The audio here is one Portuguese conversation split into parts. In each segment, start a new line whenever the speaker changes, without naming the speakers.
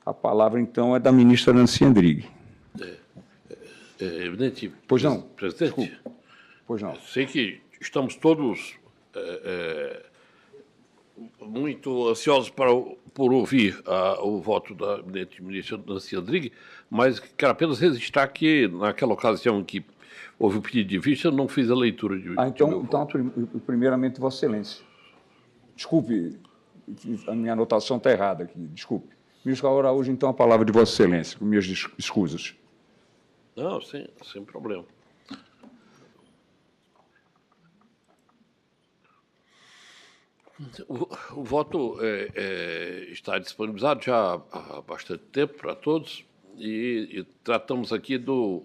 A palavra, então, é da ministra Nancy Andrighi.
Evidente.
Pois não.
Presidente.
Desculpa. Pois não.
Sei que estamos todos muito ansiosos por ouvir o voto da eminente ministra Nancy Andrighi, mas quero apenas registrar que, naquela ocasião em que houve o pedido de vista, eu não fiz a leitura de
Então, primeiramente, Vossa Excelência. Desculpe, a minha anotação está errada aqui, desculpe. Ministro Araújo, então, a palavra de Vossa Excelência, com minhas escusas.
Não, sem problema. O voto está disponibilizado já há bastante tempo para todos e tratamos aqui do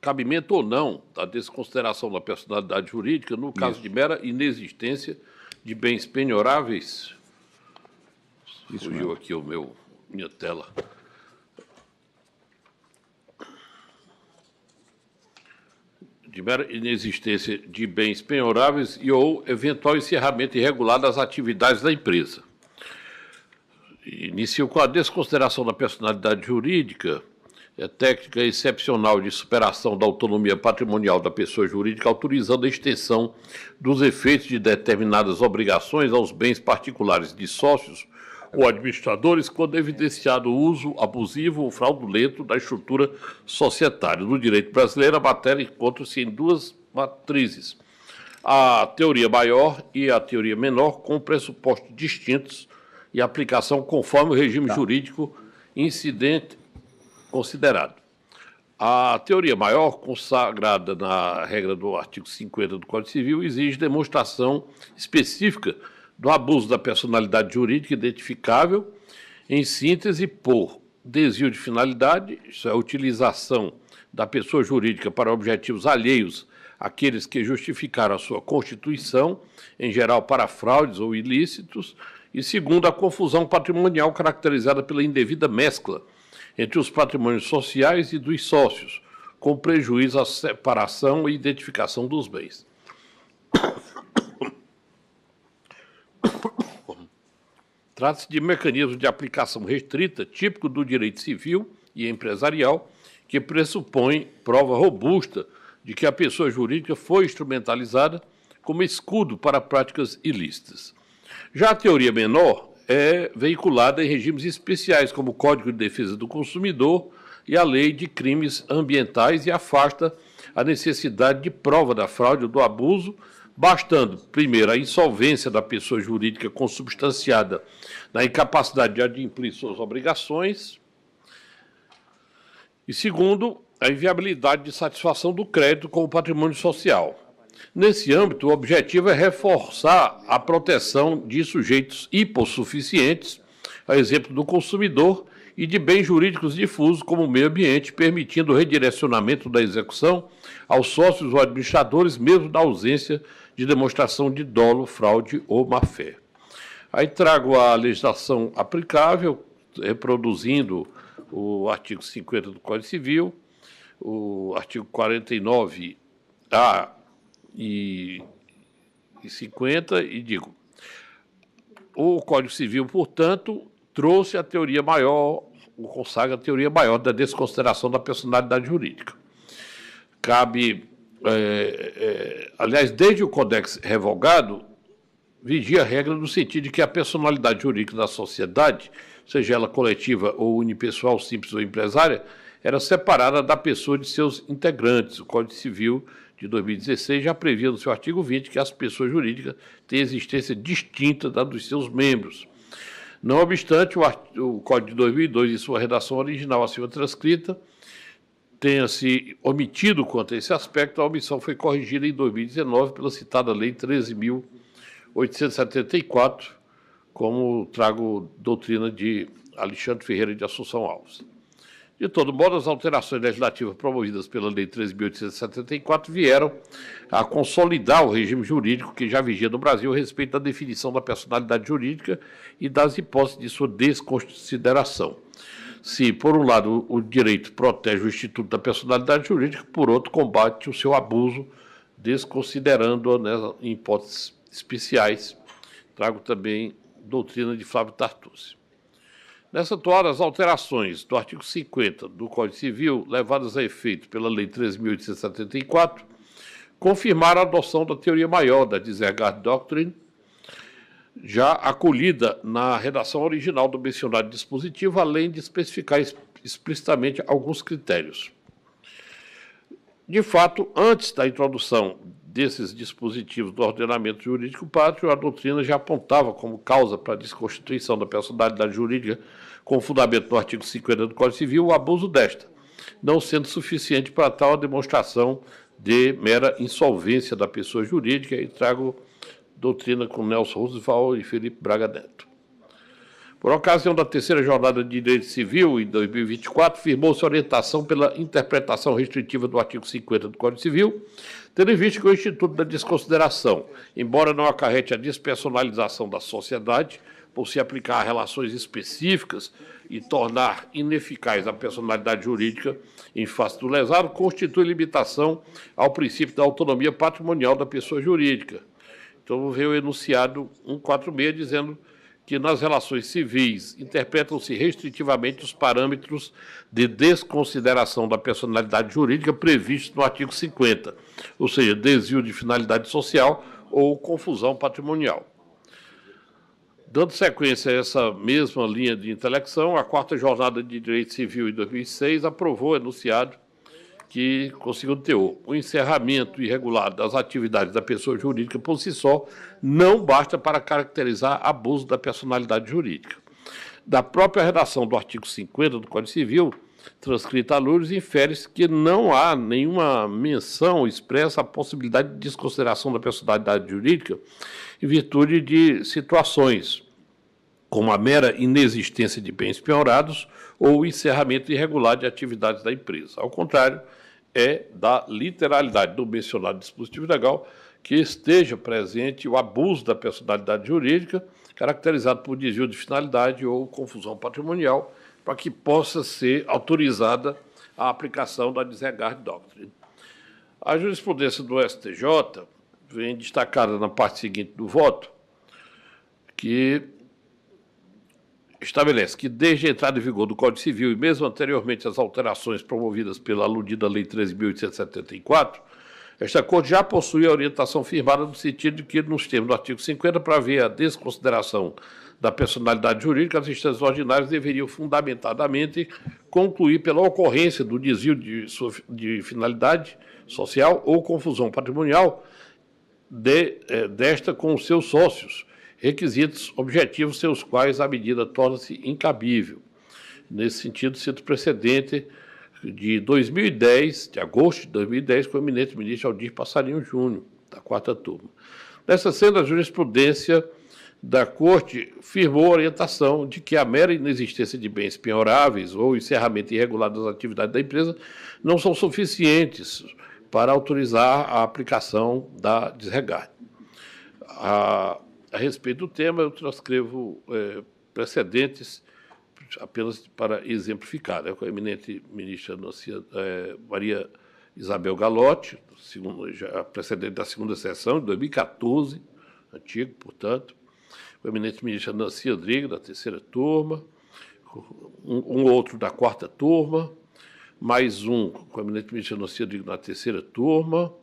cabimento ou não da desconsideração da personalidade jurídica no caso de mera inexistência de bens penhoráveis. Fugiu aqui minha tela. De mera inexistência de bens penhoráveis e ou eventual encerramento irregular das atividades da empresa. Inicio com a desconsideração da personalidade jurídica, técnica excepcional de superação da autonomia patrimonial da pessoa jurídica, autorizando a extensão dos efeitos de determinadas obrigações aos bens particulares de sócios ou administradores, quando evidenciado o uso abusivo ou fraudulento da estrutura societária. No direito brasileiro, a matéria encontra-se em duas matrizes: a teoria maior e a teoria menor, com pressupostos distintos e aplicação conforme o regime jurídico incidente considerado. A teoria maior, consagrada na regra do artigo 50 do Código Civil, exige demonstração específica do abuso da personalidade jurídica identificável, em síntese, por desvio de finalidade, isso é, a utilização da pessoa jurídica para objetivos alheios àqueles que justificaram a sua constituição, em geral para fraudes ou ilícitos, e segundo, a confusão patrimonial caracterizada pela indevida mescla entre os patrimônios sociais e dos sócios, com prejuízo à separação e identificação dos bens. Trata-se de mecanismo de aplicação restrita, típico do direito civil e empresarial, que pressupõe prova robusta de que a pessoa jurídica foi instrumentalizada como escudo para práticas ilícitas. Já a teoria menor é veiculada em regimes especiais, como o Código de Defesa do Consumidor e a Lei de Crimes Ambientais, e afasta a necessidade de prova da fraude ou do abuso, bastando, primeiro, a insolvência da pessoa jurídica consubstanciada na incapacidade de adimplir suas obrigações, e, segundo, a inviabilidade de satisfação do crédito com o patrimônio social. Nesse âmbito, o objetivo é reforçar a proteção de sujeitos hipossuficientes, a exemplo do consumidor, e de bens jurídicos difusos, como o meio ambiente, permitindo o redirecionamento da execução aos sócios ou administradores, mesmo na ausência de demonstração de dolo, fraude ou má-fé. Aí trago a legislação aplicável, reproduzindo o artigo 50 do Código Civil, o artigo 49A e 50, e digo: o Código Civil, portanto, trouxe a teoria maior, consagra a teoria maior da desconsideração da personalidade jurídica. Cabe, aliás, desde o Codex revogado, vigia a regra no sentido de que a personalidade jurídica da sociedade, seja ela coletiva ou unipessoal, simples ou empresária, era separada da pessoa de seus integrantes. O Código Civil de 2016 já previa no seu artigo 20 que as pessoas jurídicas têm existência distinta da dos seus membros. Não obstante, o Código de 2002, em sua redação original acima transcrita, tenha-se omitido quanto a esse aspecto, a omissão foi corrigida em 2019 pela citada Lei 13.874, como trago doutrina de Alexandre Ferreira de Assunção Alves. De todo modo, as alterações legislativas promovidas pela Lei 13.874 vieram a consolidar o regime jurídico que já vigia no Brasil a respeito da definição da personalidade jurídica e das hipóteses de sua desconsideração. Se, por um lado, o direito protege o instituto da personalidade jurídica, por outro, combate o seu abuso, desconsiderando-a, né, em hipóteses especiais. Trago também doutrina de Flávio Tartucci. Nessa toada, as alterações do artigo 50 do Código Civil, levadas a efeito pela Lei 13.874, confirmaram a adoção da teoria maior da Disregard Doctrine, já acolhida na redação original do mencionado dispositivo, além de especificar explicitamente alguns critérios. De fato, antes da introdução desses dispositivos do ordenamento jurídico pátrio, a doutrina já apontava como causa para a desconstituição da personalidade jurídica, com fundamento no artigo 50 do Código Civil, o abuso desta, não sendo suficiente para tal demonstração de mera insolvência da pessoa jurídica, e trago doutrina com Nelson Roosevelt e Felipe Braga Neto. Por ocasião da terceira jornada de Direito Civil, em 2024, firmou-se orientação pela interpretação restritiva do artigo 50 do Código Civil, tendo em vista que o Instituto da Desconsideração, embora não acarrete a despersonalização da sociedade, por se aplicar a relações específicas e tornar ineficaz a personalidade jurídica em face do lesado, constitui limitação ao princípio da autonomia patrimonial da pessoa jurídica. Então, veio o enunciado 146 dizendo que nas relações civis interpretam-se restritivamente os parâmetros de desconsideração da personalidade jurídica previstos no artigo 50, ou seja, desvio de finalidade social ou confusão patrimonial. Dando sequência a essa mesma linha de intelecção, a quarta jornada de Direito Civil em 2006 aprovou o enunciado que, com o seguinte teor, o encerramento irregular das atividades da pessoa jurídica por si só não basta para caracterizar abuso da personalidade jurídica. Da própria redação do artigo 50 do Código Civil, transcrita a Lourdes, infere-se que não há nenhuma menção expressa à possibilidade de desconsideração da personalidade jurídica em virtude de situações como a mera inexistência de bens penhorados ou o encerramento irregular de atividades da empresa. Ao contrário, é da literalidade do mencionado dispositivo legal que esteja presente o abuso da personalidade jurídica, caracterizado por desvio de finalidade ou confusão patrimonial, para que possa ser autorizada a aplicação da Disregard Doctrine. A jurisprudência do STJ vem destacada na parte seguinte do voto, que estabelece que, desde a entrada em vigor do Código Civil e mesmo anteriormente às alterações promovidas pela aludida Lei 13.874, esta Corte já possui a orientação firmada no sentido de que, nos termos do artigo 50, para haver a desconsideração da personalidade jurídica, as instâncias ordinárias deveriam fundamentadamente concluir pela ocorrência do desvio de finalidade social ou confusão patrimonial desta com os seus sócios, requisitos objetivos seus quais a medida torna-se incabível. Nesse sentido, cito precedente de 2010, de agosto de 2010, com o eminente ministro Aldir Passarinho Júnior, da quarta turma. Nessa senda, a jurisprudência da Corte firmou a orientação de que a mera inexistência de bens penhoráveis ou encerramento irregular das atividades da empresa não são suficientes para autorizar a aplicação da Disregard. A respeito do tema, eu transcrevo precedentes apenas para exemplificar, com a eminente ministra Maria Isabel Galotti, precedente da segunda sessão, de 2014, antigo, portanto, com a eminente ministra Nancy Rodrigues, da terceira turma, um outro da quarta turma, mais um com a eminente ministra Nancy Rodrigues na terceira turma,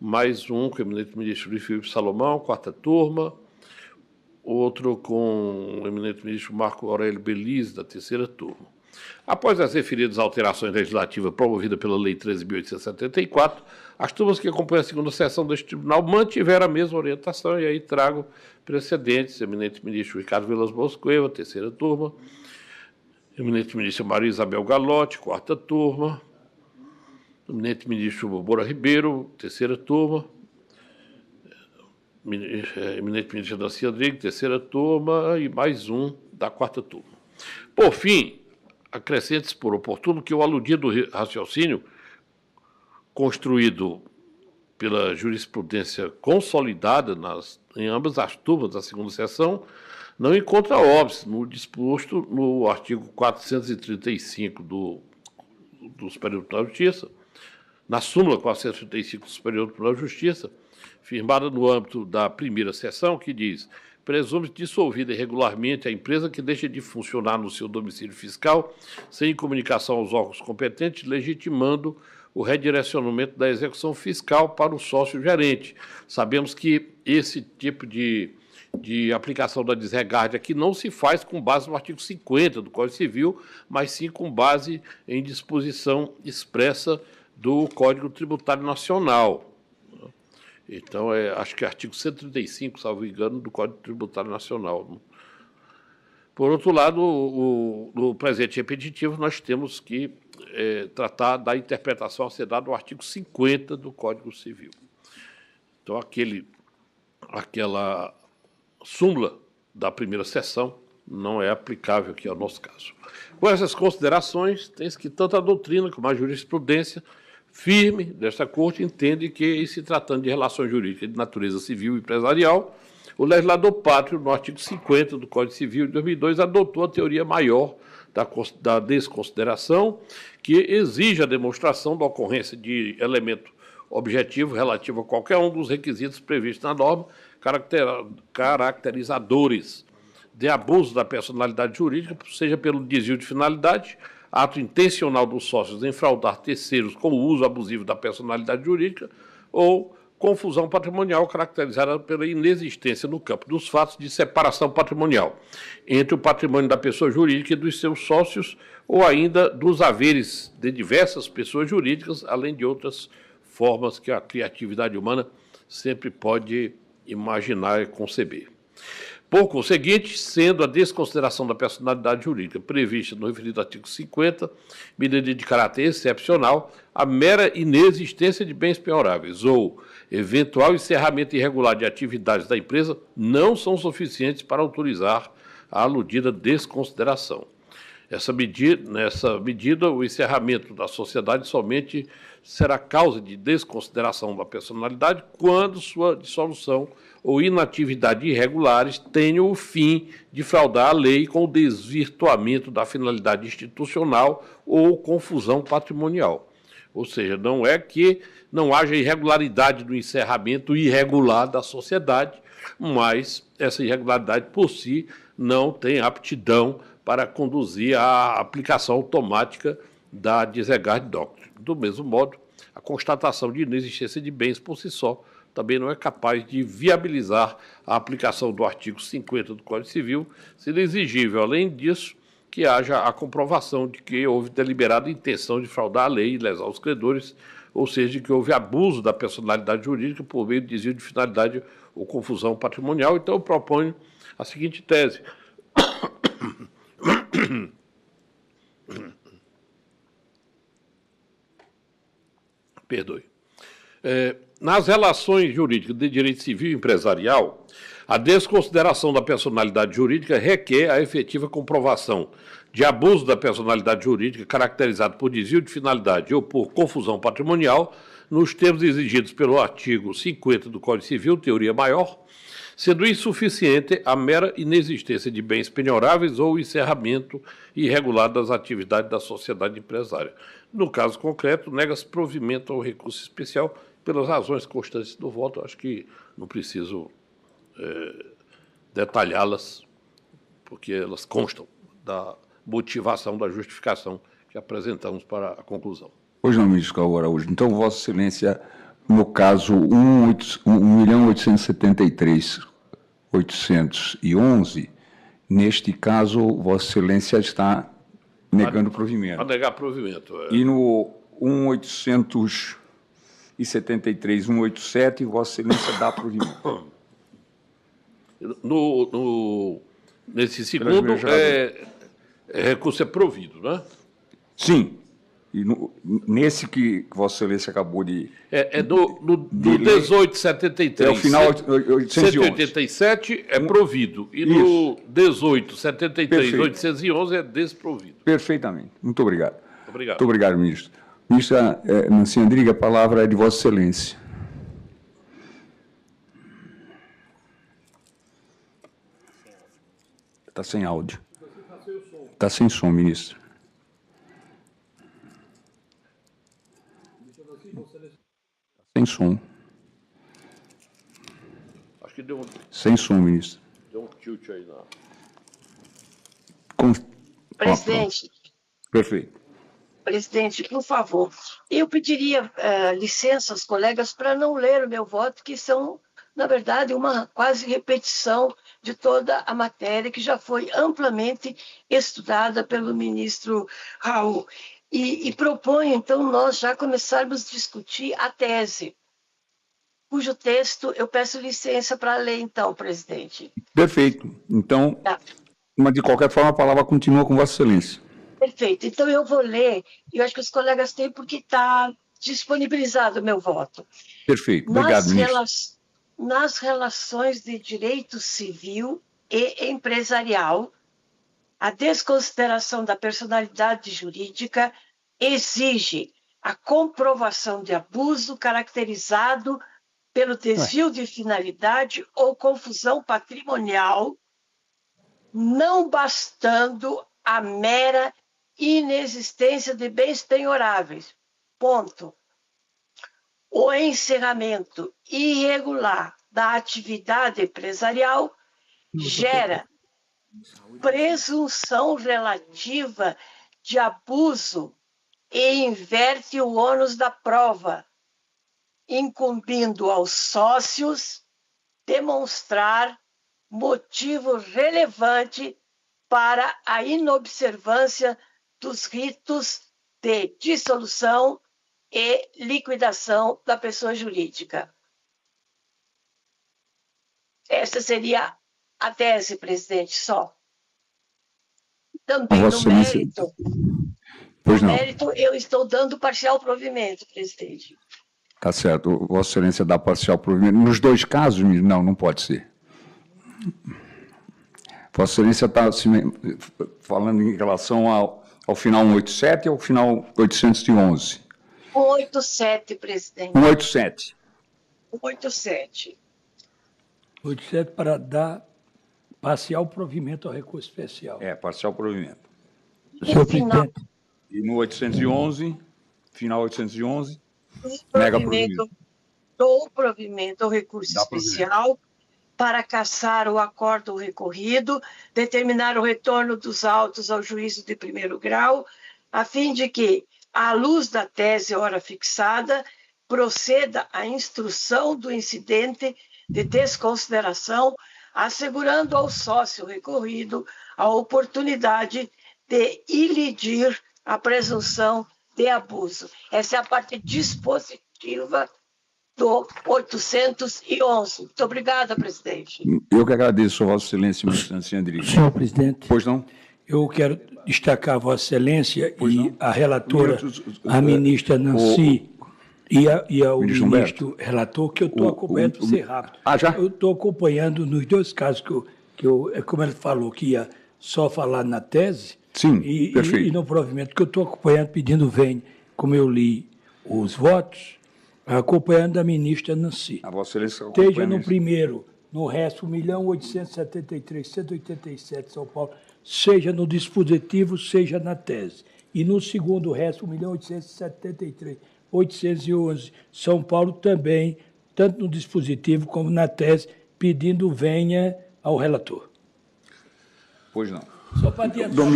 mais um com o eminente ministro Luiz Felipe Salomão, quarta turma, outro com o eminente ministro Marco Aurélio Belize, da terceira turma. Após as referidas alterações legislativas promovidas pela Lei 13.874, as turmas que acompanham a segunda sessão deste tribunal mantiveram a mesma orientação, e aí trago precedentes: eminente ministro Ricardo Vilas Boas Cueva, terceira turma, eminente ministro Maria Isabel Galotti, quarta turma, eminente ministro Moura Ribeiro, terceira turma, eminente ministro Nancy Rodrigues, terceira turma, e mais um da quarta turma. Por fim, acrescente-se por oportuno que o aludido raciocínio, construído pela jurisprudência consolidada em ambas as turmas da segunda sessão, não encontra óbice no disposto no artigo 435 do Superior Tribunal de Justiça, na súmula 435 do Superior Tribunal de Justiça, firmada no âmbito da primeira sessão, que diz: presume dissolvida irregularmente a empresa que deixa de funcionar no seu domicílio fiscal sem comunicação aos órgãos competentes, legitimando o redirecionamento da execução fiscal para o sócio-gerente. Sabemos que esse tipo de aplicação da desregard aqui não se faz com base no artigo 50 do Código Civil, mas sim com base em disposição expressa do Código Tributário Nacional. Então, acho que é artigo 135, salvo engano, do Código Tributário Nacional. Por outro lado, no presente repetitivo, nós temos que tratar da interpretação a ser dada do artigo 50 do Código Civil. Então, aquela súmula da primeira sessão não é aplicável aqui ao nosso caso. Com essas considerações, tem-se que tanto a doutrina como a jurisprudência firme desta Corte entende que, em se tratando de relações jurídicas de natureza civil e empresarial, o legislador pátrio, no artigo 50 do Código Civil de 2002, adotou a teoria maior da desconsideração, que exige a demonstração da ocorrência de elemento objetivo relativo a qualquer um dos requisitos previstos na norma, caracterizadores de abuso da personalidade jurídica, seja pelo desvio de finalidade, ato intencional dos sócios em fraudar terceiros com o uso abusivo da personalidade jurídica, ou confusão patrimonial caracterizada pela inexistência no campo dos fatos de separação patrimonial entre o patrimônio da pessoa jurídica e dos seus sócios, ou ainda dos haveres de diversas pessoas jurídicas, além de outras formas que a criatividade humana sempre pode imaginar e conceber. Por conseguinte, sendo a desconsideração da personalidade jurídica prevista no referido artigo 50, medida de caráter excepcional, a mera inexistência de bens penhoráveis ou eventual encerramento irregular de atividades da empresa não são suficientes para autorizar a aludida desconsideração. Nessa medida, o encerramento da sociedade somente será causa de desconsideração da personalidade quando sua dissolução ou inatividade irregulares tenham o fim de fraudar a lei com o desvirtuamento da finalidade institucional ou confusão patrimonial. Ou seja, não é que não haja irregularidade do encerramento irregular da sociedade, mas essa irregularidade por si não tem aptidão para conduzir à aplicação automática da Desregard Doctrine. Do mesmo modo, a constatação de inexistência de bens por si só também não é capaz de viabilizar a aplicação do artigo 50 do Código Civil, sendo exigível, além disso, que haja a comprovação de que houve deliberada intenção de fraudar a lei e lesar os credores, ou seja, de que houve abuso da personalidade jurídica por meio de desvio de finalidade ou confusão patrimonial. Então, eu proponho a seguinte tese. Perdoe. Nas relações jurídicas de direito civil e empresarial, a desconsideração da personalidade jurídica requer a efetiva comprovação de abuso da personalidade jurídica caracterizado por desvio de finalidade ou por confusão patrimonial, nos termos exigidos pelo artigo 50 do Código Civil, teoria maior, sendo insuficiente a mera inexistência de bens penhoráveis ou encerramento irregular das atividades da sociedade empresária. No caso concreto, nega-se provimento ao recurso especial pelas razões constantes do voto. Acho que não preciso detalhá-las, porque elas constam da motivação, da justificação que apresentamos para a conclusão.
Pois não, ministro Calvo Araújo. Então, Vossa Excelência, no caso 1.873.811, neste caso, Vossa Excelência está negando provimento.
A negar provimento.
E no 1.873.187, Vossa Excelência dá provimento.
Nesse segundo, recurso é provido, né?
Sim. E nesse que Vossa Excelência acabou de...
No 1873.
É o final 811.
187 é provido. E no 1873, 811 é desprovido.
Perfeitamente. Muito obrigado.
Obrigado.
Muito obrigado, ministro. Ministra Nancy Andrighi, a palavra é de Vossa Excelência. Está sem áudio. Está sem som, ministro. Sem som.
Acho que deu um...
Sem som, ministro.
Deu um tilt aí na...
Presidente,
Perfeito.
presidente, por favor, eu pediria licença aos colegas para não ler o meu voto, que são, na verdade, uma quase repetição de toda a matéria que já foi amplamente estudada pelo ministro Raul. E proponho, então, nós já começarmos a discutir a tese, cujo texto eu peço licença para ler, então, presidente.
Perfeito. Então,
Tá.
mas de qualquer forma, a palavra continua com Vossa Excelência.
Perfeito. Então, eu vou ler, e eu acho que os colegas têm, porque está disponibilizado o meu voto.
Perfeito. Obrigado, ministro.
Nas relações de direito civil e empresarial, a desconsideração da personalidade jurídica exige a comprovação de abuso caracterizado pelo desvio de finalidade ou confusão patrimonial, não bastando a mera inexistência de bens penhoráveis. Ponto. O encerramento irregular da atividade empresarial gera presunção relativa de abuso e inverte o ônus da prova, incumbindo aos sócios demonstrar motivo relevante para a inobservância dos ritos de dissolução e liquidação da pessoa jurídica. Essa seria a tese, presidente, só. Também no mérito,
Pois não.
eu estou dando parcial provimento, presidente.
Tá certo. Vossa Excelência dá parcial provimento. Nos dois casos, não pode ser. Vossa Excelência está falando em relação ao final 187 e ao final 811.
187, presidente.
187.
187.
87 para dar parcial provimento ao recurso especial.
Parcial provimento.
Senhor presidente,
E no 811, final 811, nega provimento.
Dou provimento ao recurso especial para cassar o acórdão recorrido, determinar o retorno dos autos ao juízo de primeiro grau, a fim de que, à luz da tese hora fixada, proceda a instrução do incidente de desconsideração, assegurando ao sócio recorrido a oportunidade de ilidir a presunção de abuso. Essa é a parte dispositiva do 811. Muito obrigada, presidente.
Eu que agradeço, Vossa Excelência, ministro Nancy Andrighi.
senhor presidente,
Pois não?
eu quero destacar a Vossa Excelência e a relatora, a ministra Nancy, e ao ministro relator, que eu estou acompanhando, para ser rápido.
Já?
Eu estou acompanhando nos dois casos que eu, como ele falou, que ia só falar na tese,
Sim,
e
perfeito.
no provimento, que eu estou acompanhando, pedindo como eu li os votos, acompanhando a ministra Nancy.
A Vossa Excelência acompanha
Esteja no
isso.
primeiro, no resto, 1.873.187 São Paulo, seja no dispositivo, seja na tese. E no segundo, o resto, 1.873.811 São Paulo, também, tanto no dispositivo como na tese, pedindo venha ao relator.
Pois não.
Só para adiantar.
O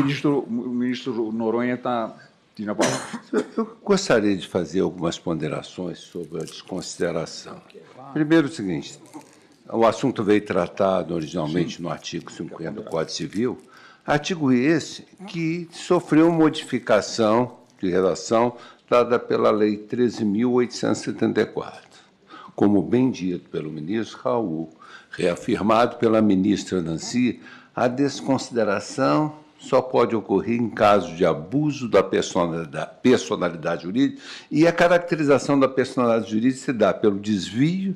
ministro Noronha está pedindo a palavra.
Eu gostaria de fazer algumas ponderações sobre a desconsideração. Primeiro, o seguinte: o assunto veio tratado originalmente no artigo 50 do Código Civil, artigo esse que sofreu modificação de redação dada pela Lei 13.874. Como bem dito pelo ministro Raul, reafirmado pela ministra Nancy, a desconsideração só pode ocorrer em caso de abuso da personalidade jurídica, e a caracterização da personalidade jurídica se dá pelo desvio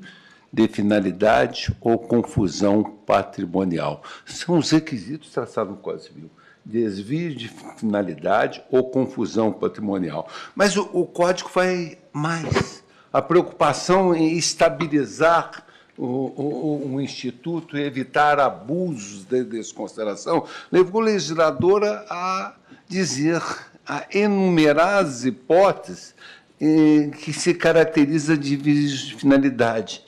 de finalidade ou confusão patrimonial. São os requisitos traçados no Código Civil: desvio de finalidade ou confusão patrimonial. Mas o Código vai mais. A preocupação em estabilizar o Instituto e evitar abusos de desconsideração levou a legisladora a dizer, a enumerar as hipóteses que se caracteriza de finalidade.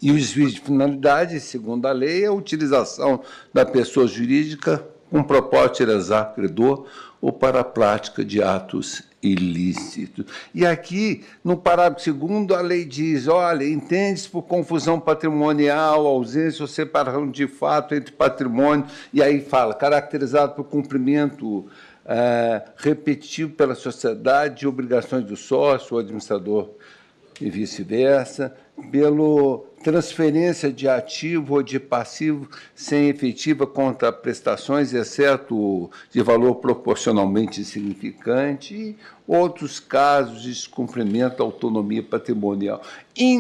E o desvio de finalidade, segundo a lei, é a utilização da pessoa jurídica com propósito de lesar credor ou para a prática de atos ilícitos. E aqui, no parágrafo 2º, a lei diz, olha, entende-se por confusão patrimonial, ausência ou separação de fato entre patrimônio, e aí fala, caracterizado por cumprimento repetitivo pela sociedade de obrigações do sócio, ou administrador, e vice-versa, pela transferência de ativo ou de passivo sem efetiva contraprestações, exceto de valor proporcionalmente insignificante, e outros casos de descumprimento da autonomia patrimonial. Em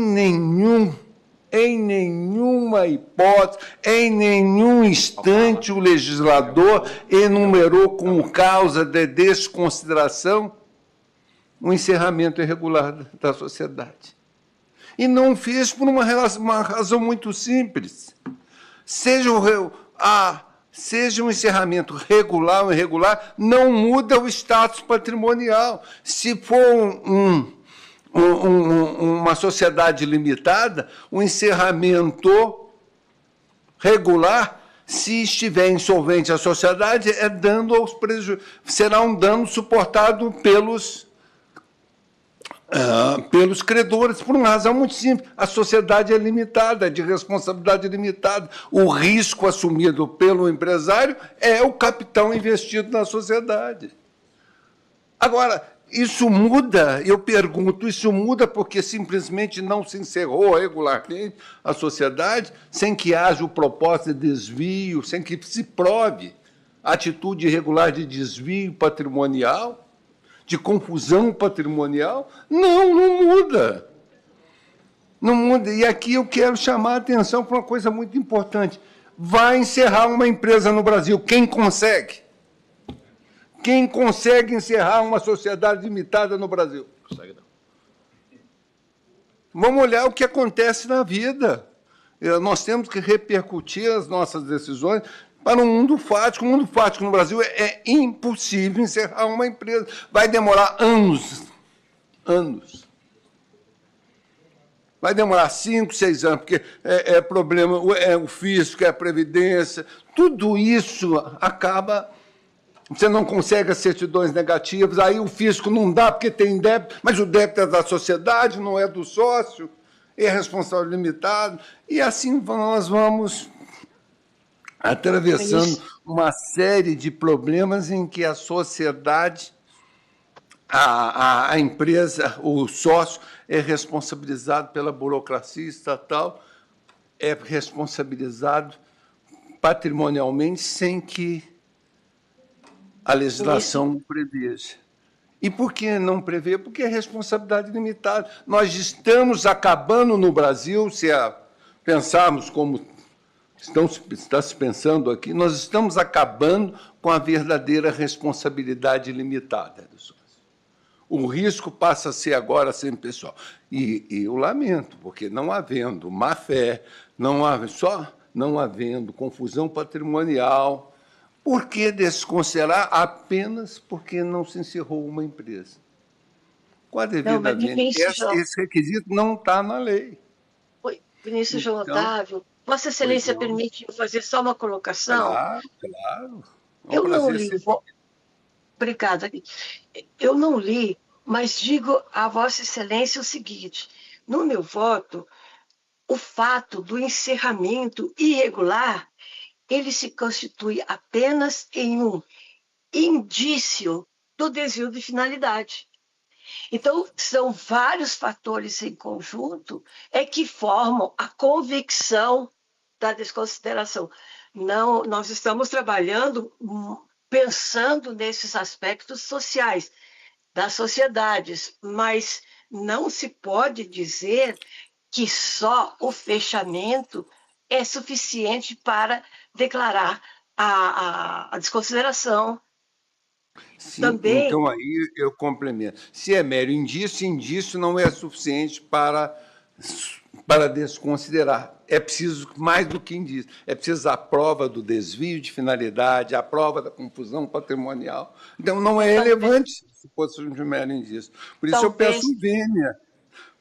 nenhuma hipótese, em nenhum instante, o legislador enumerou como causa de desconsideração o encerramento irregular da sociedade. E não fez por uma razão muito simples. Seja um encerramento regular ou irregular, não muda o status patrimonial. Se for uma sociedade limitada, o encerramento regular, se estiver insolvente a sociedade, será um dano suportado pelos credores, por uma razão muito simples. A sociedade é limitada, é de responsabilidade limitada. O risco assumido pelo empresário é o capital investido na sociedade. Agora, isso muda, eu pergunto, isso muda porque simplesmente não se encerrou regularmente a sociedade, sem que haja o propósito de desvio, sem que se prove a atitude irregular de desvio patrimonial, de confusão patrimonial? Não muda. Não muda. E aqui eu quero chamar a atenção para uma coisa muito importante. Vai encerrar uma empresa no Brasil. Quem consegue? Quem consegue encerrar uma sociedade limitada no Brasil? Consegue não. Vamos olhar o que acontece na vida. Nós temos que repercutir as nossas decisões para o mundo fático. O mundo fático no Brasil é impossível encerrar uma empresa. Vai demorar anos. Vai demorar 5, 6 anos, porque é problema, é o fisco, é a previdência, tudo isso acaba. Você não consegue as certidões negativas, aí o fisco não dá porque tem débito, mas o débito é da sociedade, não é do sócio, é responsável limitado, e assim nós vamos atravessando uma série de problemas em que a sociedade, a empresa, o sócio é responsabilizado pela burocracia estatal, é responsabilizado patrimonialmente sem que a legislação preveja. E por que não prevê? Porque é responsabilidade limitada. Nós estamos acabando no Brasil, se pensarmos como está se pensando aqui, nós estamos acabando com a verdadeira responsabilidade limitada do sócio. O risco passa a ser agora sempre pessoal. E eu lamento, porque não havendo má-fé, não havendo confusão patrimonial, por que desconsiderar apenas porque não se encerrou uma empresa? Com a devida esse requisito não está na lei.
Oi, Vinícius João Otávio, Vossa Excelência permite fazer só uma colocação?
Claro.
Eu não li. Obrigada. Eu não li, mas digo a Vossa Excelência o seguinte: no meu voto, o fato do encerramento irregular, ele se constitui apenas em um indício do desvio de finalidade. Então, são vários fatores em conjunto que formam a convicção da desconsideração. Não, nós estamos trabalhando pensando nesses aspectos sociais das sociedades, mas não se pode dizer que só o fechamento é suficiente para declarar a desconsideração.
Sim, também. Então, aí eu complemento. Se é mero indício, indício não é suficiente para desconsiderar. É preciso mais do que indício. É preciso a prova do desvio de finalidade, a prova da confusão patrimonial. Então, não é relevante se fosse um mero indício. Por isso, eu peço vênia.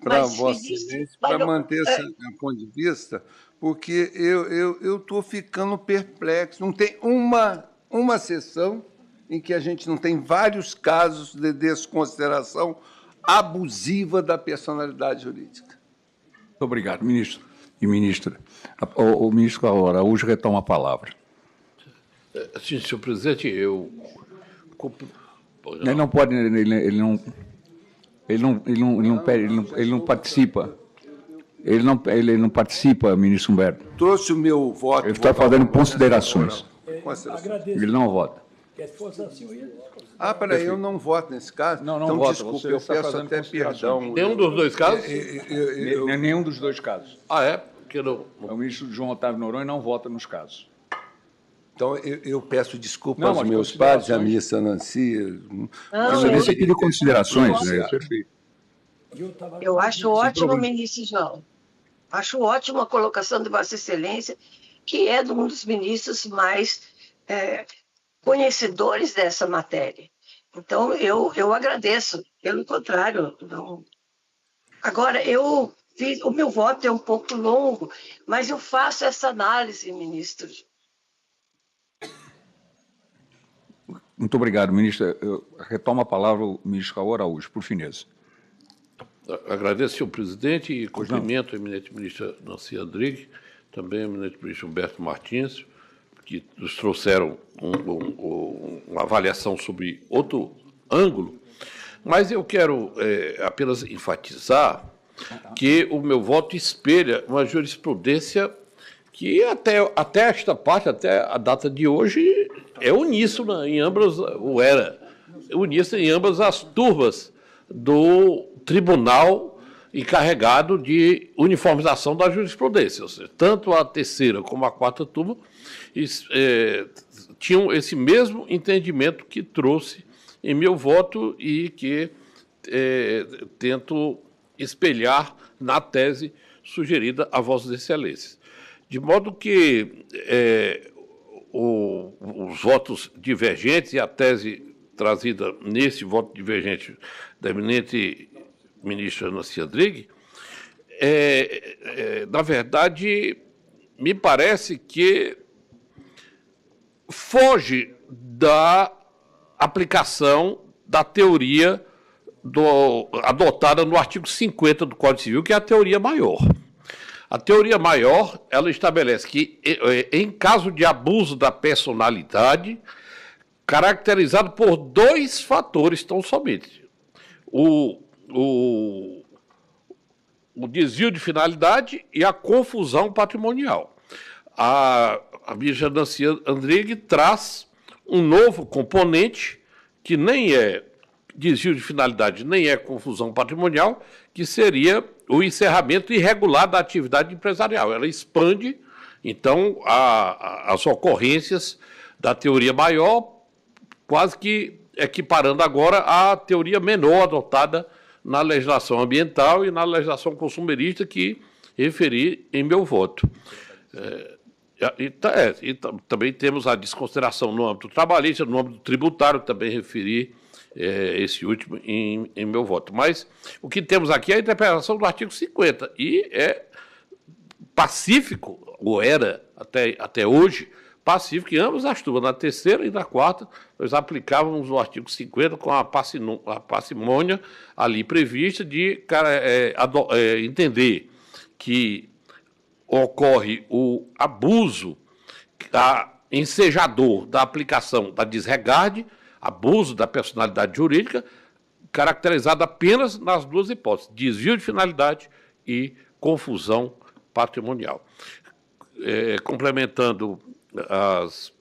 para Vossa Excelência, para manter esse ponto de vista, porque eu estou ficando perplexo. Não tem uma sessão em que a gente não tem vários casos de desconsideração abusiva da personalidade jurídica.
Muito obrigado, ministro e ministra. O ministro Araújo retoma a palavra.
Sim, senhor presidente,
Ele não pode, ele não participa. Ele não participa, ministro Humberto.
Trouxe o meu voto.
Ele está fazendo considerações.
Considerações.
Ele não vota.
Peraí, eu não voto nesse caso?
Não
então,
vota.
Desculpe,
Você
eu
está
peço
fazendo
até perdão.
Nenhum dos dois casos?
Nenhum dos dois casos.
Ah, é? Porque não...
O ministro João Otávio Noronha não vota nos casos.
Então, eu peço desculpa
Não,
aos
mas
meus pais, à
considerações.
ministra Nancy.
Você pediu considerações, né? Perfeito.
Eu acho ótimo, ministro João. Acho ótima a colocação de Vossa Excelência, que é um dos ministros mais conhecedores dessa matéria. Então, eu agradeço. Pelo contrário, não. Agora, o meu voto é um pouco longo, mas eu faço essa análise, ministro.
Muito obrigado, ministra. Retoma a palavra o ministro Raul Araújo, por fineza.
Agradeço, senhor presidente, e cumprimento a eminente ministra Nancy Andrighi, também a eminente ministra Humberto Martins, que nos trouxeram uma avaliação sobre outro ângulo, mas eu quero apenas enfatizar que o meu voto espelha uma jurisprudência que até esta parte, até a data de hoje, é uníssona em ambas, uníssona em ambas as turmas do tribunal encarregado de uniformização da jurisprudência, ou seja, tanto a terceira como a quarta turma tinham esse mesmo entendimento que trouxe em meu voto e que tento espelhar na tese sugerida a Vossas Excelências. De modo que os votos divergentes e a tese trazida nesse voto divergente da eminente ministra Nancy Andrighi, na verdade, me parece que foge da aplicação da teoria adotada no artigo 50 do Código Civil, que é a teoria maior. A teoria maior, ela estabelece que, em caso de abuso da personalidade, caracterizado por dois fatores tão somente: o desvio de finalidade e a confusão patrimonial. A ministra Nancy Andrighi traz um novo componente que nem é desvio de finalidade, nem é confusão patrimonial, que seria o encerramento irregular da atividade empresarial. Ela expande, então, as ocorrências da teoria maior, quase que equiparando agora à teoria menor adotada na legislação ambiental e na legislação consumerista que referi em meu voto. Também temos a desconsideração no âmbito trabalhista, no âmbito tributário, também referi esse último em meu voto. Mas o que temos aqui é a interpretação do artigo 50, e é pacífico, ou era até hoje, pacífico em ambas as turmas. Na terceira e na quarta, nós aplicávamos o artigo 50 com a parcimônia ali prevista de entender que ocorre o abuso ensejador da aplicação da desregarde, abuso da personalidade jurídica, caracterizado apenas nas duas hipóteses: desvio de finalidade e confusão patrimonial. Complementando as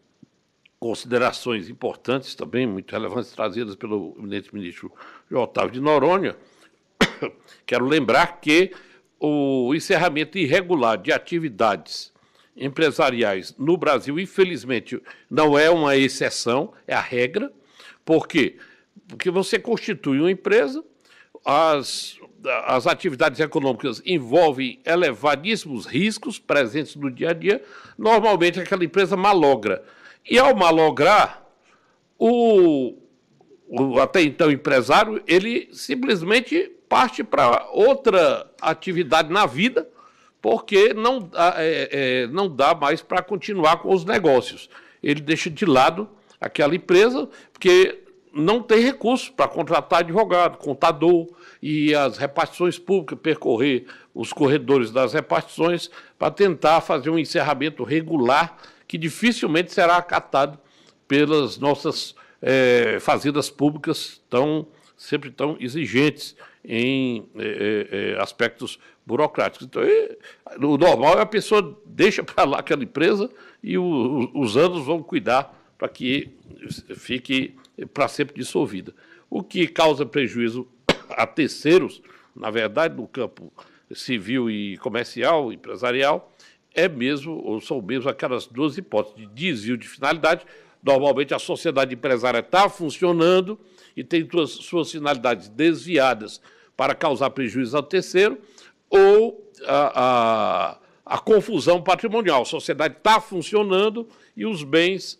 considerações importantes, também muito relevantes, trazidas pelo eminente ministro João Otávio de Noronha, quero lembrar que o encerramento irregular de atividades empresariais no Brasil, infelizmente, não é uma exceção, é a regra. Por quê? Porque você constitui uma empresa, as atividades econômicas envolvem elevadíssimos riscos presentes no dia a dia. Normalmente, aquela empresa malogra. E, ao malograr, o o até então empresário, ele simplesmente parte para outra atividade na vida, porque não dá mais para continuar com os negócios. Ele deixa de lado aquela empresa, porque não tem recurso para contratar advogado, contador e as repartições públicas, percorrer os corredores das repartições para tentar fazer um encerramento regular que dificilmente será acatado pelas nossas fazendas públicas sempre tão exigentes em aspectos burocráticos. Então, o normal é a pessoa deixa para lá aquela empresa e os anos vão cuidar para que fique para sempre dissolvida. O que causa prejuízo a terceiros, na verdade, no campo civil e comercial, empresarial, são mesmo aquelas duas hipóteses de desvio de finalidade. Normalmente a sociedade empresária está funcionando e tem suas finalidades desviadas para causar prejuízo ao terceiro, ou a confusão patrimonial. A sociedade está funcionando e os bens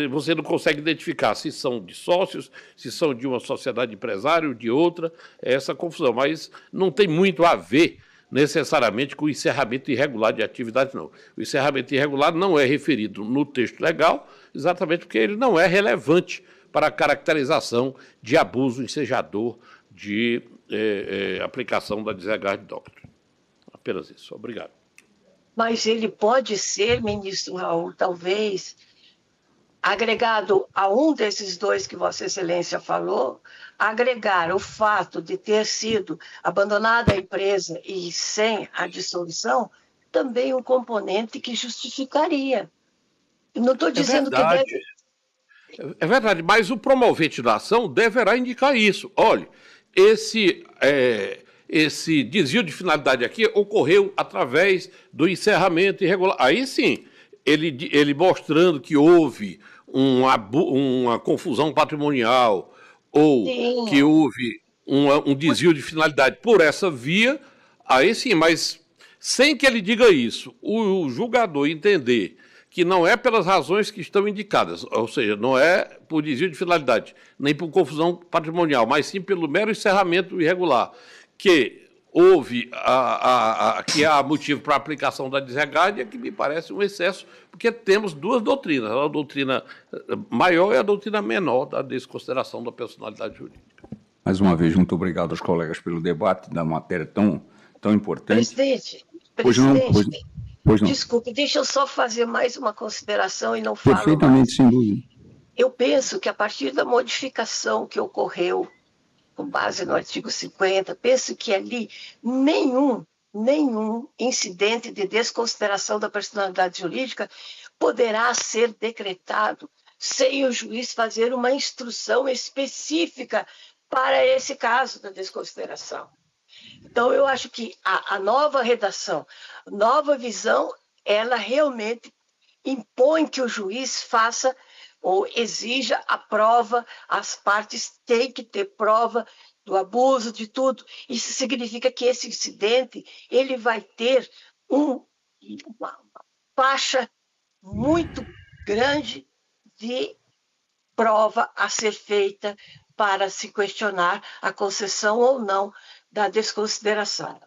você não consegue identificar se são de sócios, se são de uma sociedade empresária ou de outra, é essa confusão. Mas não tem muito a ver necessariamente com o encerramento irregular de atividade, não. O encerramento irregular não é referido no texto legal, exatamente porque ele não é relevante para a caracterização de abuso ensejador de aplicação da desregard doctrine. Apenas isso. Obrigado.
Mas ele pode ser, ministro Raul, talvez, agregado a um desses dois que Vossa Excelência falou, agregar o fato de ter sido abandonada a empresa e sem a dissolução, também um componente que justificaria. Eu não estou dizendo que deve...
É verdade, mas o promovente da ação deverá indicar isso. Olha, esse desvio de finalidade aqui ocorreu através do encerramento irregular. Aí sim, ele mostrando que houve uma confusão patrimonial ou sim, que houve um desvio de finalidade por essa via, aí sim, mas sem que ele diga isso, o julgador entender que não é pelas razões que estão indicadas, ou seja, não é por desvio de finalidade, nem por confusão patrimonial, mas sim pelo mero encerramento irregular, que houve que há motivo para a aplicação da desregard, é que me parece um excesso, porque temos duas doutrinas, a doutrina maior e a doutrina menor da desconsideração da personalidade jurídica.
Mais uma vez, muito obrigado aos colegas pelo debate da matéria tão importante.
Presidente,
pois não.
Desculpe, deixa eu só fazer mais uma consideração e não falo
perfeitamente, mais. Sem dúvida.
Eu penso que a partir da modificação que ocorreu com base no artigo 50, penso que ali nenhum incidente de desconsideração da personalidade jurídica poderá ser decretado sem o juiz fazer uma instrução específica para esse caso da desconsideração. Então, eu acho que a nova redação, nova visão, ela realmente impõe que o juiz faça ou exija a prova, as partes têm que ter prova do abuso, de tudo. Isso significa que esse incidente ele vai ter uma faixa muito grande de prova a ser feita para se questionar a concessão ou não da desconsideração.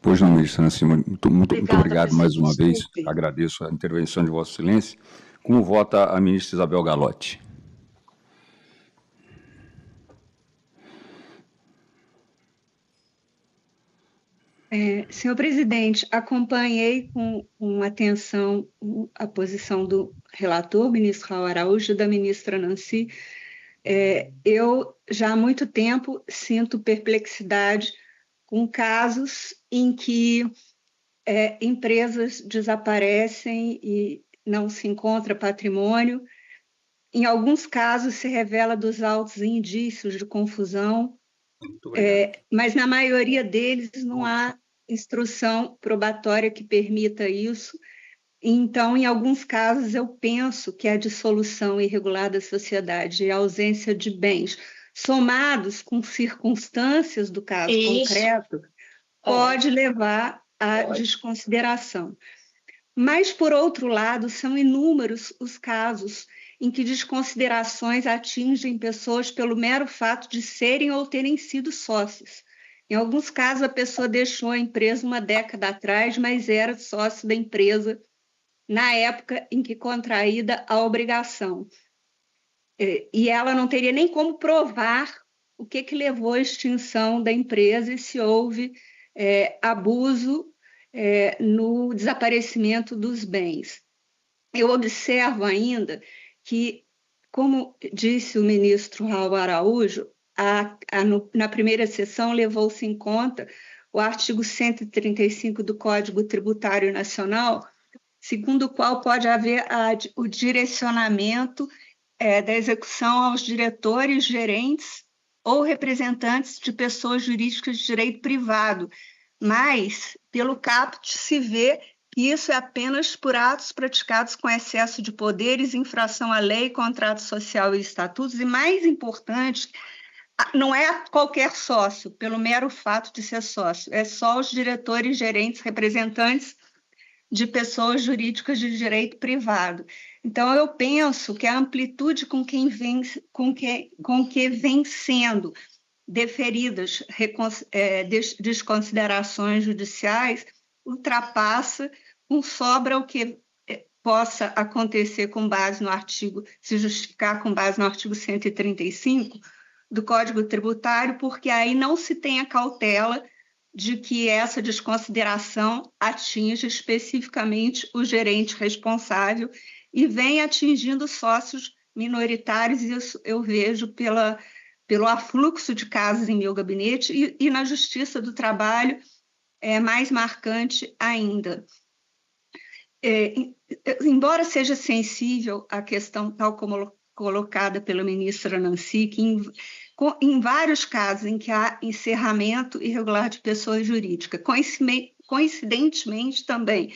Pois não, ministra Nancy, muito obrigado mais uma vez. Agradeço a intervenção de Vossa Excelência. Como vota a ministra Isabel Galotti?
Senhor presidente, acompanhei com atenção a posição do relator, ministro Raul Araújo, e da ministra Nancy. Eu já há muito tempo sinto perplexidade com casos em que empresas desaparecem e não se encontra patrimônio. Em alguns casos se revela dos autos indícios de confusão, mas na maioria deles não há instrução probatória que permita isso. Então, em alguns casos, eu penso que a dissolução irregular da sociedade e a ausência de bens, somados com circunstâncias do caso concreto, pode levar à desconsideração. Mas, por outro lado, são inúmeros os casos em que desconsiderações atingem pessoas pelo mero fato de serem ou terem sido sócios. Em alguns casos, a pessoa deixou a empresa uma década atrás, mas era sócio da empresa na época em que contraída a obrigação. E ela não teria nem como provar o que levou à extinção da empresa e se houve abuso no desaparecimento dos bens. Eu observo ainda que, como disse o ministro Raul Araújo, na primeira sessão levou-se em conta o artigo 135 do Código Tributário Nacional, segundo o qual pode haver o direcionamento da execução aos diretores, gerentes ou representantes de pessoas jurídicas de direito privado, mas, pelo caput, se vê que isso é apenas por atos praticados com excesso de poderes, infração à lei, contrato social e estatutos, e, mais importante, não é qualquer sócio, pelo mero fato de ser sócio, é só os diretores, gerentes, representantes de pessoas jurídicas de direito privado. Então, eu penso que a amplitude com que vem sendo deferidas desconsiderações judiciais ultrapassa, não sobra o que possa acontecer com base no artigo, se justificar com base no artigo 135 do Código Tributário, porque aí não se tem a cautela de que essa desconsideração atinja especificamente o gerente responsável e vem atingindo sócios minoritários, e isso eu vejo pelo afluxo de casos em meu gabinete e na Justiça do Trabalho é mais marcante ainda. Embora seja sensível à questão tal como colocada pela ministra Nancy, que em vários casos em que há encerramento irregular de pessoa jurídica, coincidentemente também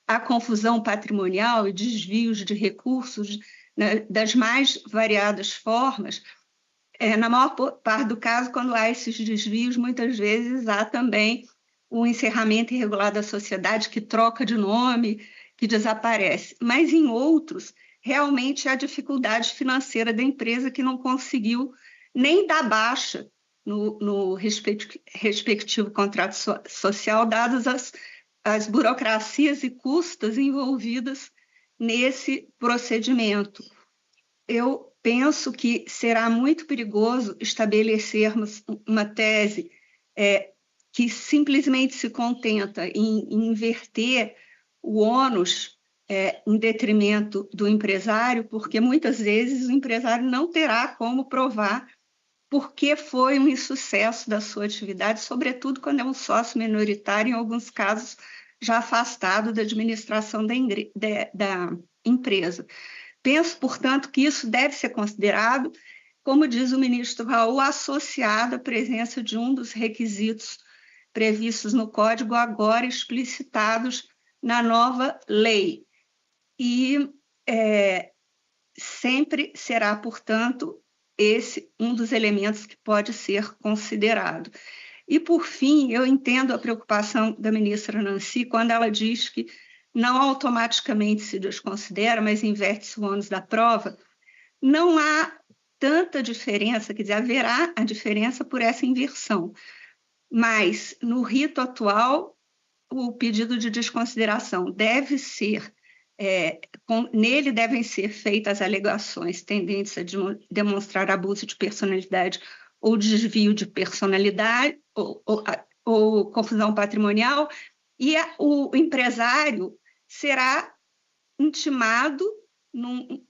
há confusão patrimonial e desvios de recursos, né, das mais variadas formas, na maior parte do caso, quando há esses desvios, muitas vezes há também o encerramento irregular da sociedade que troca de nome, que desaparece. Mas em outros, realmente há dificuldade financeira da empresa que não conseguiu nem dar baixa no respectivo contrato social, dadas as burocracias e custas envolvidas nesse procedimento. Eu penso que será muito perigoso estabelecermos uma tese que simplesmente se contenta em inverter o ônus em detrimento do empresário, porque muitas vezes o empresário não terá como provar por que foi um insucesso da sua atividade, sobretudo quando é um sócio minoritário, em alguns casos já afastado da administração da empresa. Penso, portanto, que isso deve ser considerado, como diz o ministro Raul, associado à presença de um dos requisitos previstos no Código, agora explicitados na nova lei. E sempre será, portanto, esse um dos elementos que pode ser considerado. E, por fim, eu entendo a preocupação da ministra Nancy quando ela diz que não automaticamente se desconsidera, mas inverte-se o ônus da prova. Não há tanta diferença, quer dizer, haverá a diferença por essa inversão. Mas, no rito atual, o pedido de desconsideração deve ser, nele devem ser feitas alegações tendentes a demonstrar abuso de personalidade ou desvio de personalidade ou confusão patrimonial, e o empresário será intimado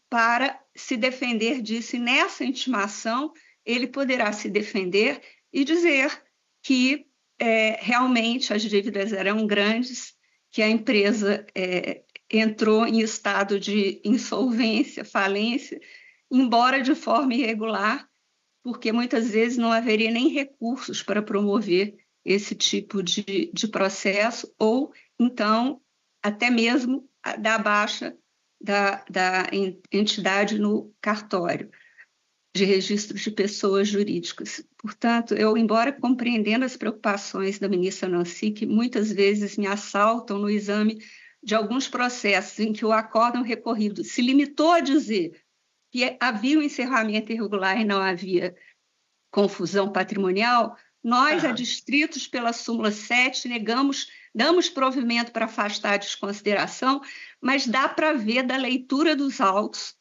para se defender disso, e nessa intimação ele poderá se defender e dizer que realmente as dívidas eram grandes, que a empresa entrou em estado de insolvência, falência, embora de forma irregular, porque muitas vezes não haveria nem recursos para promover esse tipo de processo, ou então até mesmo da baixa da entidade no cartório de registro de pessoas jurídicas. Portanto, eu, embora compreendendo as preocupações da ministra Nancy, que muitas vezes me assaltam no exame de alguns processos em que o acórdão recorrido se limitou a dizer que havia um encerramento irregular e não havia confusão patrimonial, nós, adstritos pela súmula 7, damos provimento para afastar a desconsideração, mas dá para ver da leitura dos autos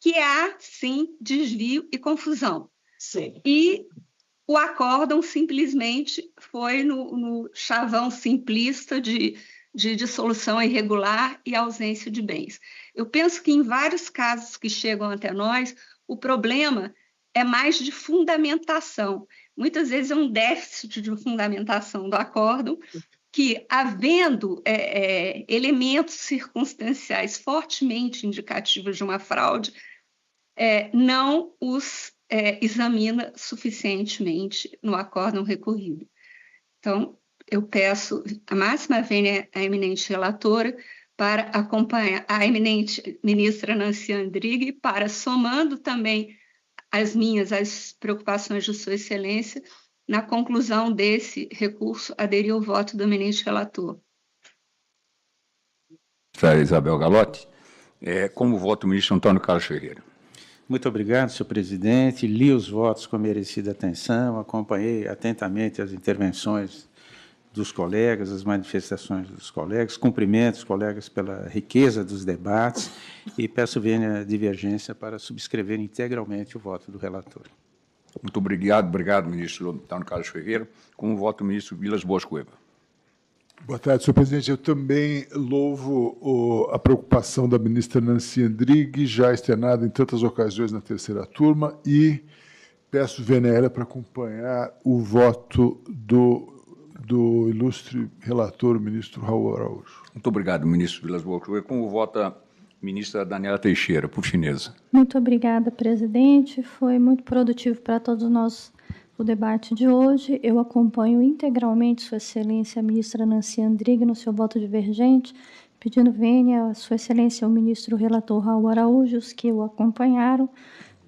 que há, sim, desvio e confusão.
Sim.
E o acórdão simplesmente foi no chavão simplista de dissolução irregular e ausência de bens. Eu penso que em vários casos que chegam até nós, o problema é mais de fundamentação. Muitas vezes é um déficit de fundamentação do acórdão, que, havendo elementos circunstanciais fortemente indicativos de uma fraude, não os examina suficientemente no acórdão recorrido. Então, eu peço a máxima vênia à eminente relatora para acompanhar a eminente ministra Nancy Andrighi, para, somando também as preocupações de Sua Excelência, na conclusão desse recurso, aderir ao voto do eminente relator.
Isabel Galotti. Como voto o ministro Antônio Carlos Ferreira.
Muito obrigado, senhor presidente. Li os votos com merecida atenção, acompanhei atentamente as intervenções dos colegas, as manifestações dos colegas, cumprimento os colegas pela riqueza dos debates e peço vênia divergência para subscrever integralmente o voto do relator.
Muito obrigado, ministro Antônio Carlos Ferreira. Como voto o ministro Vilas Boas Cueva.
Boa tarde, senhor presidente. Eu também louvo a preocupação da ministra Nancy Andrighi, já externada em tantas ocasiões na terceira turma, e peço vênia para acompanhar o voto do ilustre relator, o ministro Raul Araújo.
Muito obrigado, ministro Vilas Boas Cueva. Como vota a ministra Daniela Teixeira, por fineza.
Muito obrigada, presidente. Foi muito produtivo para todos nós o debate de hoje. Eu acompanho integralmente Sua Excelência, a ministra Nancy Andrighi, no seu voto divergente, pedindo vênia a Sua Excelência, o ministro relator Raul Araújo, os que o acompanharam,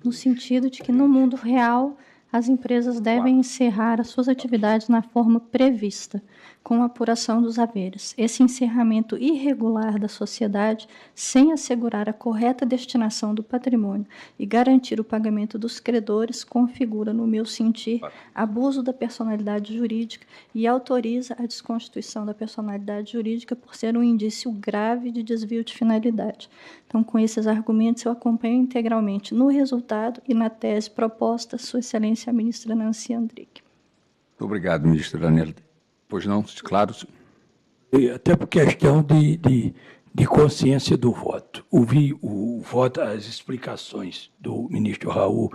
no sentido de que, no mundo real, as empresas devem encerrar as suas atividades na forma prevista, com a apuração dos haveres. Esse encerramento irregular da sociedade, sem assegurar a correta destinação do patrimônio e garantir o pagamento dos credores, configura, no meu sentir, abuso da personalidade jurídica e autoriza a desconstituição da personalidade jurídica por ser um indício grave de desvio de finalidade. Então, com esses argumentos, eu acompanho integralmente no resultado e na tese proposta, Sua Excelência, a ministra Nancy Andrighi.
Muito obrigado, ministra Daniela. Pois não, claro.
Até por questão de consciência do voto. Ouvi o voto, as explicações do ministro Raul,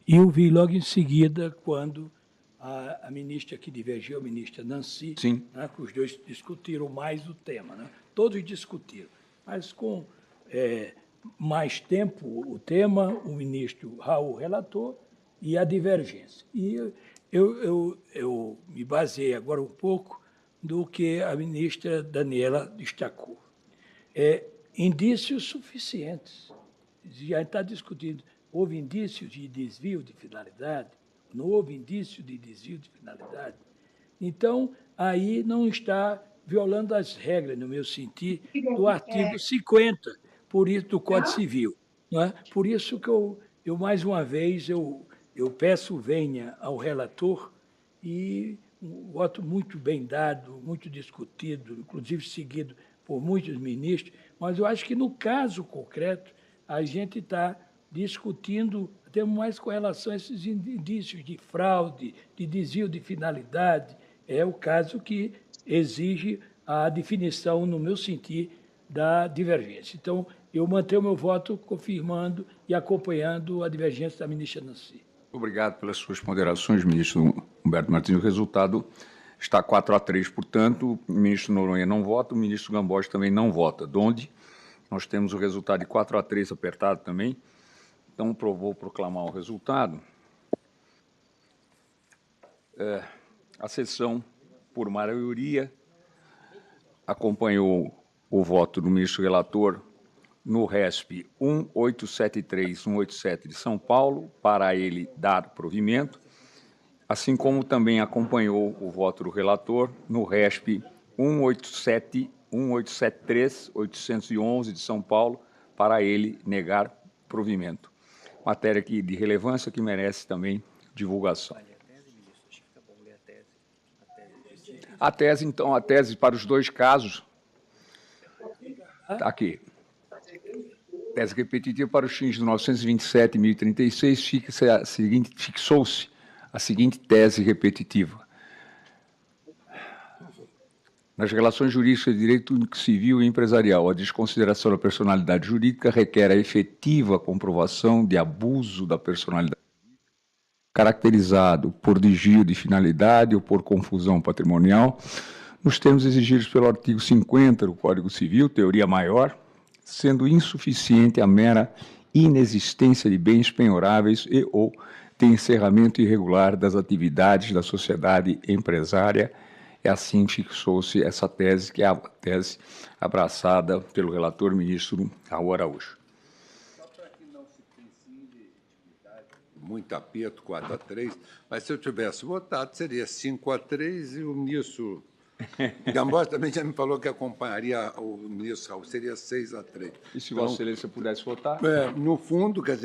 e ouvi logo em seguida quando a ministra que divergiu, a ministra Nancy, né, que os dois discutiram mais o tema. Né? Todos discutiram, mas com mais tempo o tema, o ministro Raul relator e a divergência. E eu me baseei agora um pouco do que a ministra Daniela destacou. Indícios suficientes. Já está discutindo, houve indícios de desvio de finalidade? Não houve indício de desvio de finalidade? Então, aí não está violando as regras, no meu sentir, do artigo 50, por isso, do Código Civil. Não é? Por isso que eu mais uma vez, eu peço vênia ao relator e um voto muito bem dado, muito discutido, inclusive seguido por muitos ministros, mas eu acho que, no caso concreto, a gente está discutindo até mais com relação a esses indícios de fraude, de desvio de finalidade. É o caso que exige a definição, no meu sentir, da divergência. Então, eu mantenho o meu voto confirmando e acompanhando a divergência da ministra Nancy.
Obrigado pelas suas ponderações, ministro Humberto Martins. O resultado está 4-3, portanto, o ministro Noronha não vota, o ministro Gamboge também não vota, donde nós temos o resultado de 4-3 apertado também. Então, vou proclamar o resultado. A sessão, por maioria, acompanhou o voto do ministro relator no RESP 1873-187 de São Paulo, para ele dar provimento, assim como também acompanhou o voto do relator no RESP 187-173-811 de São Paulo, para ele negar provimento. matéria aqui de relevância que merece também divulgação. A tese, então, a tese para os dois casos, está aqui. Tese repetitiva para os fins de 927 e 1036, fixou-se a seguinte tese repetitiva. Nas relações jurídicas de direito civil e empresarial, a desconsideração da personalidade jurídica requer a efetiva comprovação de abuso da personalidade caracterizado por desvio de finalidade ou por confusão patrimonial, nos termos exigidos pelo artigo 50 do Código Civil, teoria maior, sendo insuficiente a mera inexistência de bens penhoráveis e ou de encerramento irregular das atividades da sociedade empresária. E assim fixou-se essa tese, que é a tese abraçada pelo relator ministro Raul Araújo.
Muito aperto, 4-3, mas se eu tivesse votado, seria 5-3, e o ministro Gambós também já me falou que acompanharia o ministro Raul, seria 6-3.
E se Vossa Excelência pudesse votar?
No fundo, quer dizer,